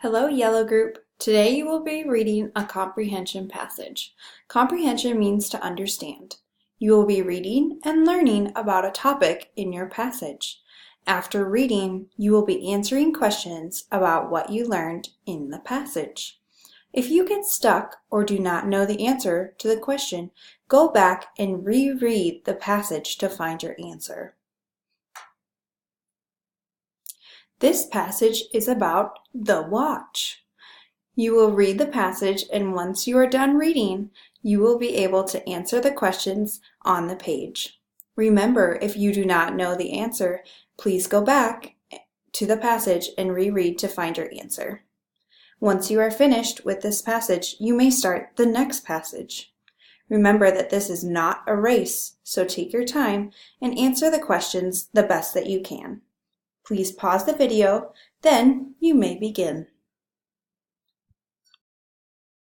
Hello, Yellow Group. Today you will be reading a comprehension passage. Comprehension means to understand. You will be reading and learning about a topic in your passage. After reading, you will be answering questions about what you learned in the passage. If you get stuck or do not know the answer to the question, go back and reread the passage to find your answer. This passage is about the watch. You will read the passage, and once you are done reading, you will be able to answer the questions on the page. Remember, if you do not know the answer, please go back to the passage and reread to find your answer. Once you are finished with this passage, you may start the next passage. Remember that this is not a race, so take your time and answer the questions the best that you can. Please pause the video, then you may begin.